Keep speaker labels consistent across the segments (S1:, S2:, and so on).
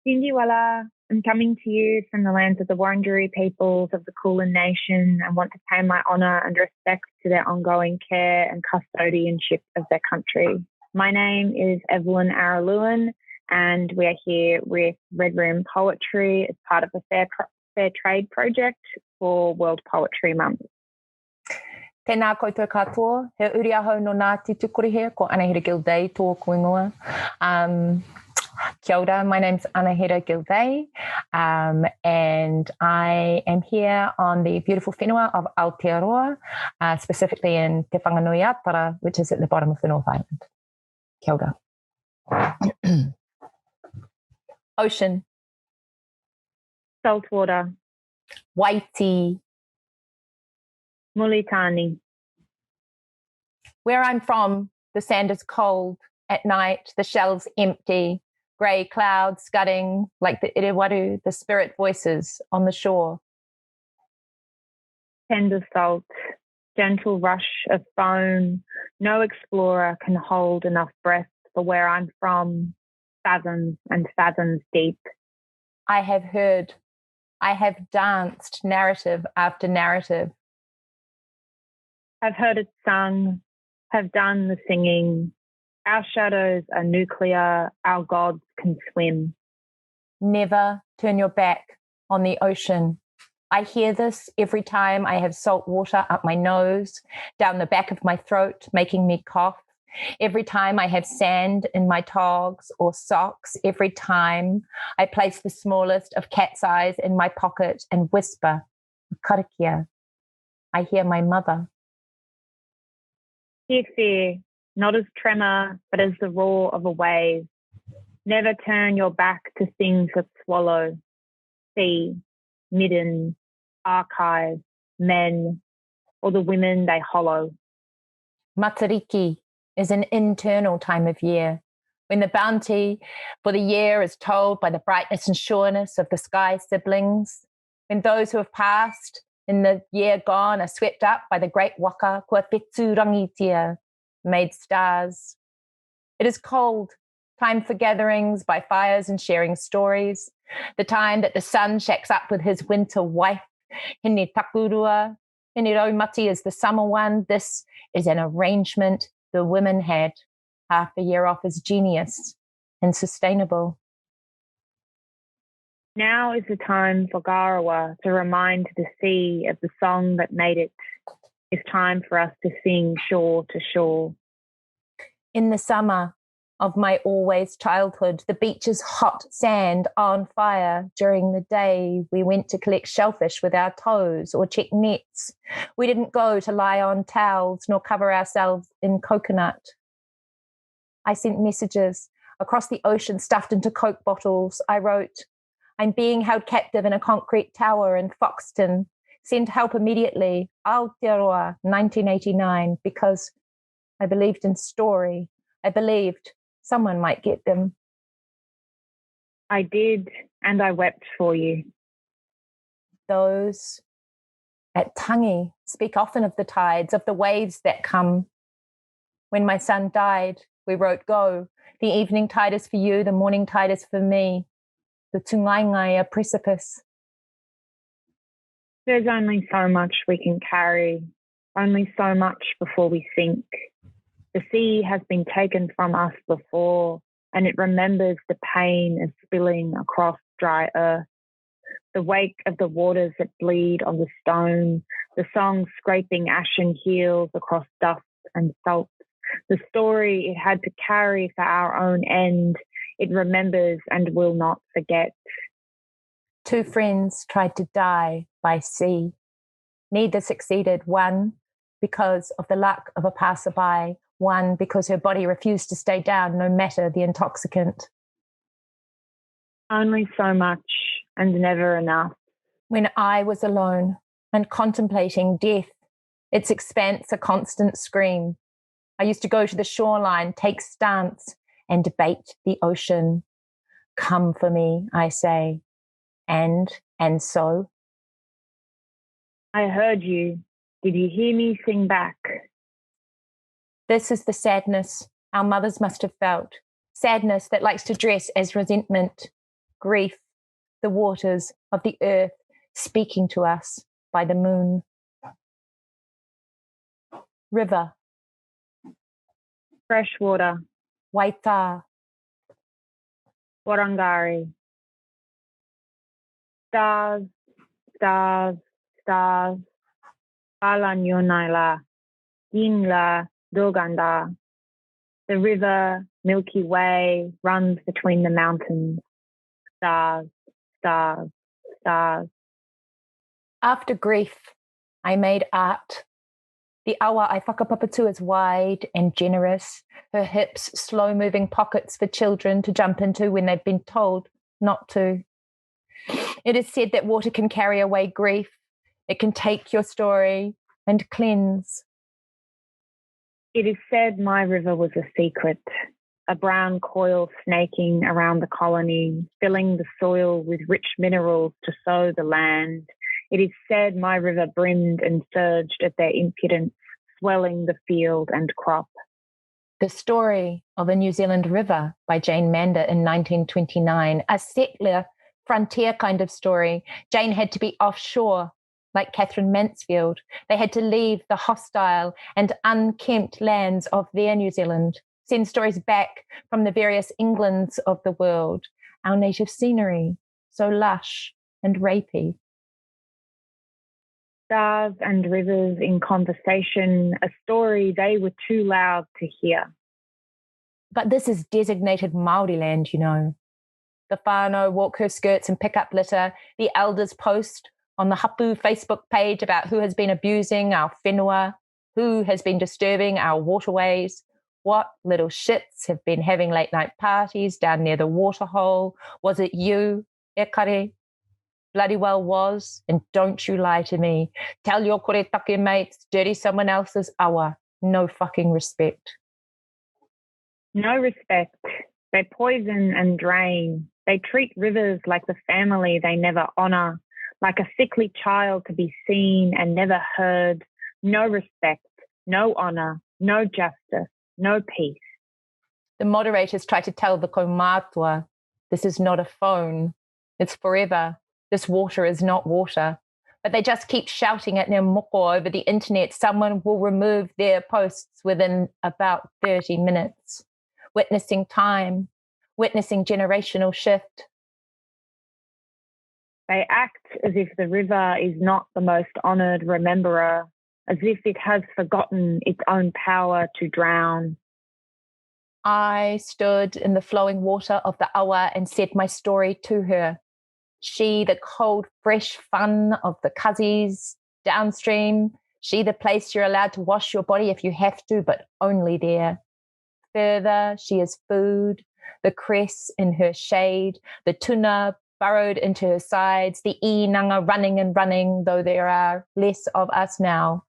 S1: Sindiwala, I'm coming to you from the lands of the Wurundjeri peoples of the Kulin Nation and want to pay my honour and respect to their ongoing care and custodianship of their country. My name is Evelyn Araluen, and we are here with Red Room Poetry as part of the Fair Trade project for World Poetry Month.
S2: Tēnā koutou katoa, he uri ahau no Ngāti Tukurihe, ko Anahera Gildea tō koingoa. Kia ora, my name's Anahera Gildea, and I am here on the beautiful whenua of Aotearoa, specifically in Te Whanganui-a-Tara, which is at the bottom of the North Island. Kia ora. Ocean.
S1: Saltwater.
S2: Waiti.
S1: Mulitani.
S2: Where I'm from, the sand is cold. At night, the shell's empty. Grey clouds scudding like the iriwaru, the spirit voices on the shore.
S1: Tender salt, gentle rush of foam. No explorer can hold enough breath for where I'm from. Fathoms and fathoms deep.
S2: I have heard. I have danced narrative after narrative.
S1: I've heard it sung, have done the singing. Our shadows are nuclear, our gods can swim.
S2: Never turn your back on the ocean. I hear this every time I have salt water up my nose, down the back of my throat, making me cough. Every time I have sand in my togs or socks, every time I place the smallest of cat's eyes in my pocket and whisper, karakia. I hear my mother.
S1: Hear fear, not as tremor, but as the roar of a wave. Never turn your back to things that swallow. Sea, midden, archive, men, or the women they hollow.
S2: Matariki is an internal time of year, when the bounty for the year is told by the brightness and sureness of the sky siblings, when those who have passed in the year gone are swept up by the great waka, kua petu rangitia, made stars. It is cold, time for gatherings by fires and sharing stories, the time that the sun shacks up with his winter wife, hine takurua, hine raumati is the summer one. This is an arrangement the women had half a year off as genius and sustainable.
S1: Now is the time for Garawa to remind the sea of the song that made it. It's time for us to sing shore to shore.
S2: In the summer of my always childhood, the beach's hot sand on fire. During the day, we went to collect shellfish with our toes or check nets. We didn't go to lie on towels nor cover ourselves in coconut. I sent messages across the ocean stuffed into Coke bottles. I wrote, I'm being held captive in a concrete tower in Foxton. Send help immediately. Aotearoa, 1989, because I believed in story. I believed someone might get them.
S1: I did, and I wept for you.
S2: Those at Tangi speak often of the tides, of the waves that come. When my son died, we wrote, go. The evening tide is for you, the morning tide is for me. The Tungaingai, a precipice.
S1: There's only so much we can carry, only so much before we sink. The sea has been taken from us before, and it remembers the pain of spilling across dry earth. The wake of the waters that bleed on the stone, the song scraping ashen heels across dust and salt. The story it had to carry for our own end, it remembers and will not forget.
S2: Two friends tried to die by sea. Neither succeeded, one because of the luck of a passerby, one because her body refused to stay down no matter the intoxicant.
S1: Only so much and never enough.
S2: When I was alone and contemplating death, its expanse a constant scream, I used to go to the shoreline, take stance, and debate the ocean. Come for me, I say. And so?
S1: I heard you. Did you hear me sing back?
S2: This is the sadness our mothers must have felt. Sadness that likes to dress as resentment. grief, the waters of the earth speaking to us by the moon. River.
S1: Fresh water.
S2: Waita.
S1: Warangari. Stars, stars, stars. Ala Nyunaila. Yinla Doganda. The river, Milky Way, runs between the mountains. Stars, stars, stars.
S2: After grief, I made art. The awa I whakapapatu is wide and generous, her hips slow-moving pockets for children to jump into when they've been told not to. It is said that water can carry away grief. It can take your story and cleanse.
S1: It is said my river was a secret, a brown coil snaking around the colony, filling the soil with rich minerals to sow the land. It is said my river brimmed and surged at their impudence, swelling the field and crop.
S2: The Story of a New Zealand River by Jane Mander in 1929, a settler, frontier kind of story. Jane had to be offshore, like Catherine Mansfield. They had to leave the hostile and unkempt lands of their New Zealand, send stories back from the various Englands of the world, our native scenery, so lush and rapey.
S1: Stars and rivers in conversation, a story they were too loud to hear.
S2: But this is designated Māori land, you know. The whānau walk her skirts and pick up litter. The elders post on the Hapu Facebook page about who has been abusing our whenua, who has been disturbing our waterways, what little shits have been having late night parties down near the waterhole. Was it you, Ekare? Bloody well was, and don't you lie to me. Tell your koretake mates, dirty someone else's awa. No fucking respect.
S1: No respect. They poison and drain. They treat rivers like the family they never honour, like a sickly child to be seen and never heard. No respect, no honour, no justice, no peace.
S2: The moderators try to tell the kaumatua, this is not a phone. It's forever. This water is not water. But they just keep shouting at their moko over the internet. Someone will remove their posts within about 30 minutes. Witnessing time, witnessing generational shift.
S1: They act as if the river is not the most honoured rememberer, as if it has forgotten its own power to drown.
S2: I stood in the flowing water of the awa and said my story to her. She, the cold, fresh fun of the Kuzzies downstream. She, the place you're allowed to wash your body if you have to, but only there. Further, she is food, the cress in her shade, the tuna burrowed into her sides, the inanga running and running, though there are less of us now.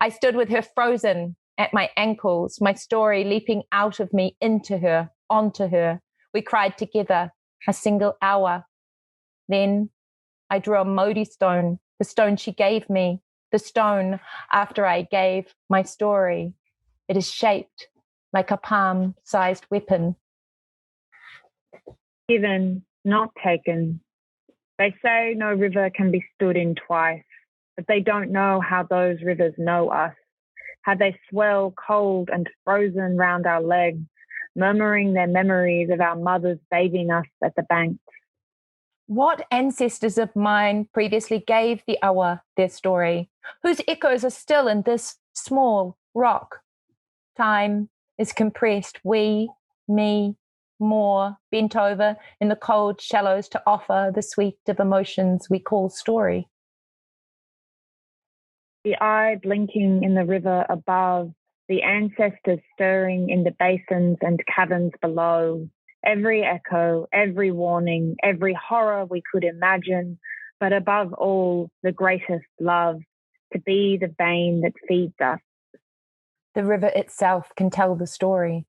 S2: I stood with her frozen at my ankles, my story leaping out of me into her, onto her. We cried together, a single hour. Then I drew a Modi stone, the stone she gave me, the stone after I gave my story. It is shaped like a palm-sized weapon.
S1: Given, not taken. They say no river can be stood in twice, but they don't know how those rivers know us, how they swell cold and frozen round our legs, murmuring their memories of our mothers bathing us at the banks.
S2: What ancestors of mine previously gave the awa their story, whose echoes are still in this small rock? Time is compressed, we, me, more, bent over in the cold shallows to offer the sweet of emotions we call story.
S1: The eye blinking in the river above, the ancestors stirring in the basins and caverns below, every echo, every warning, every horror we could imagine, but above all, the greatest love, to be the vein that feeds us.
S2: The river itself can tell the story,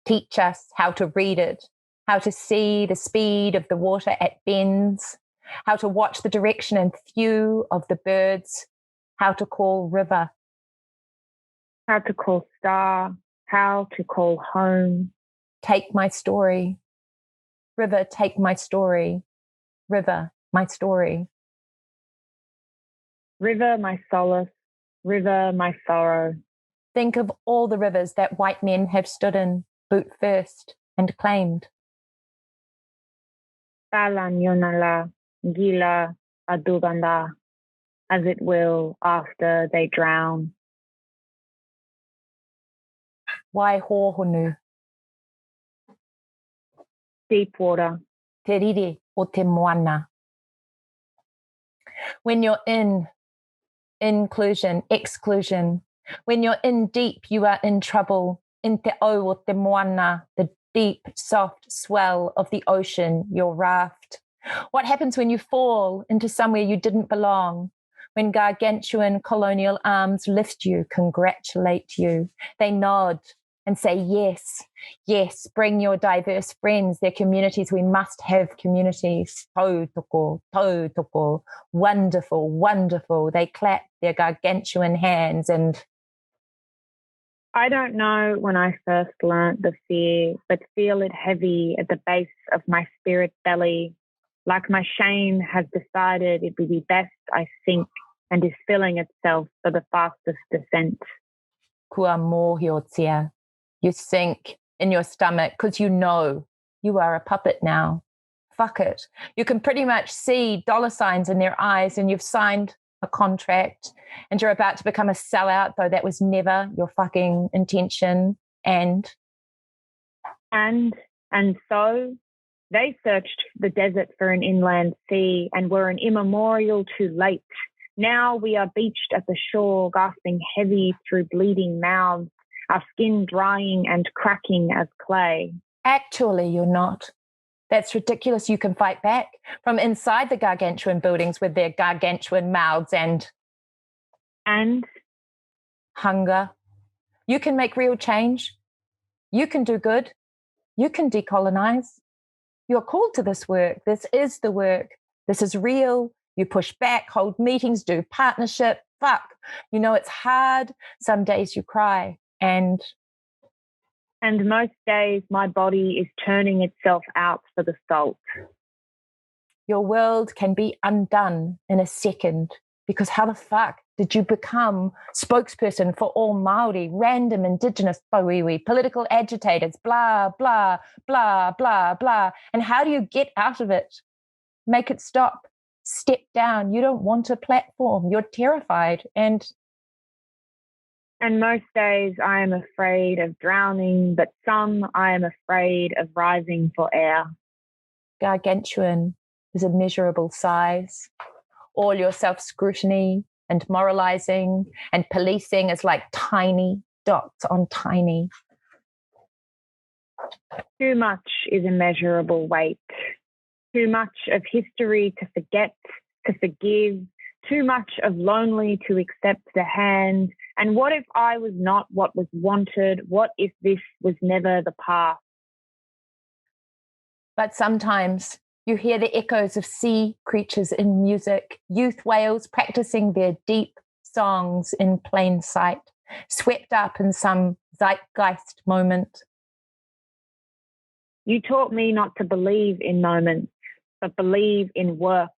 S2: teach us how to read it, how to see the speed of the water at bends, how to watch the direction and hue of the birds, how to call river.
S1: How to call star, how to call home.
S2: Take my story. River, take my story. River, my story.
S1: River, my solace. River, my sorrow.
S2: Think of all the rivers that white men have stood in, boot first, and claimed.
S1: Balanyonala, Gila, Adubanda, as it will after they drown.
S2: Waihohonu.
S1: Deep water.
S2: Te riri o te moana. When you're in inclusion, exclusion. When you're in deep, you are in trouble. In te au o te moana, the deep, soft swell of the ocean, your raft. What happens when you fall into somewhere you didn't belong? When gargantuan colonial arms lift you, congratulate you. They nod and say, yes, yes, bring your diverse friends, their communities. We must have communities. Tautoko, tautoko, wonderful, wonderful. They clap their gargantuan hands and...
S1: I don't know when I first learnt the fear, but feel it heavy at the base of my spirit belly, like my shame has decided it would be best I sink and is filling itself for the fastest descent.
S2: Kua mōhiotia. You sink in your stomach because you know you are a puppet now. Fuck it. You can pretty much see dollar signs in their eyes and you've signed a contract and you're about to become a sellout, though that was never your fucking intention. And
S1: so they searched the desert for an inland sea and were an immemorial too late. Now we are beached at the shore, gasping heavy through bleeding mouths, our skin drying and cracking as clay.
S2: Actually, you're not. That's ridiculous. You can fight back from inside the gargantuan buildings with their gargantuan mouths and hunger. You can make real change. You can do good. You can decolonize. You're called to this work. This is the work. This is real. You push back, hold meetings, do partnership. Fuck. You know it's hard. Some days you cry. And
S1: most days my body is turning itself out for the salt.
S2: Your world can be undone in a second, because how the fuck did you become spokesperson for all Māori, random Indigenous pauiwi, political agitators, blah, blah, blah, blah, blah. And how do you get out of it? Make it stop. Step down. You don't want a platform. You're terrified. And
S1: most days I am afraid of drowning, but some I am afraid of rising for air.
S2: Gargantuan is a measurable size. All your self-scrutiny and moralizing and policing is like tiny dots on tiny.
S1: Too much is immeasurable weight. Too much of history to forget, to forgive. Too much of lonely to accept the hand. And what if I was not what was wanted? What if this was never the path?
S2: But sometimes you hear the echoes of sea creatures in music, youth whales practicing their deep songs in plain sight, swept up in some zeitgeist moment.
S1: You taught me not to believe in moments, but believe in work,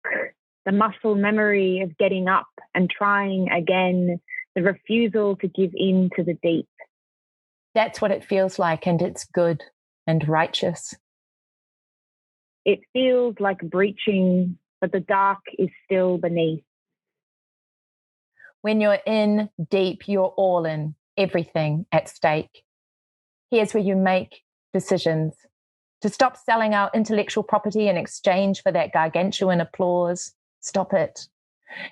S1: the muscle memory of getting up and trying again, the refusal to give in to the deep.
S2: That's what it feels like, and it's good and righteous.
S1: It feels like breaching, but the dark is still beneath.
S2: When you're in deep, you're all in, everything at stake. Here's where you make decisions to stop selling our intellectual property in exchange for that gargantuan applause. Stop it.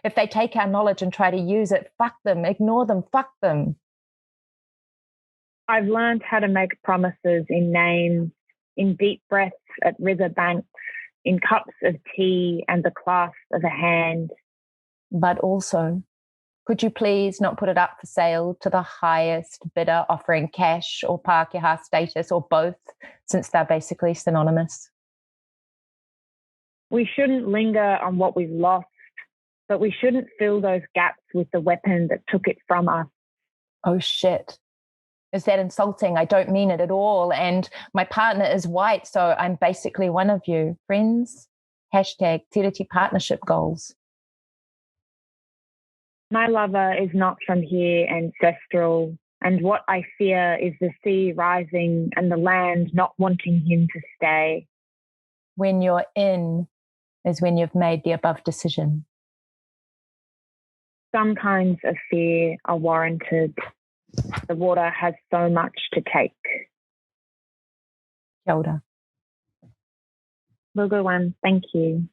S2: If they take our knowledge and try to use it, fuck them, ignore them, fuck them.
S1: I've learned how to make promises in names, in deep breaths at river banks, in cups of tea and the clasp of a hand.
S2: But also, could you please not put it up for sale to the highest bidder offering cash or Pākehā status or both, since they're basically synonymous?
S1: We shouldn't linger on what we've lost, but we shouldn't fill those gaps with the weapon that took it from us.
S2: Oh shit. Is that insulting? I don't mean it at all. And my partner is white, so I'm basically one of you. Friends, hashtag Tiriti partnership goals.
S1: My lover is not from here, ancestral, and what I fear is the sea rising and the land not wanting him to stay.
S2: When you're in is when you've made the above decision.
S1: Some kinds of fear are warranted. The water has so much to take.
S2: Kia ora.
S1: Well, good one. Thank you.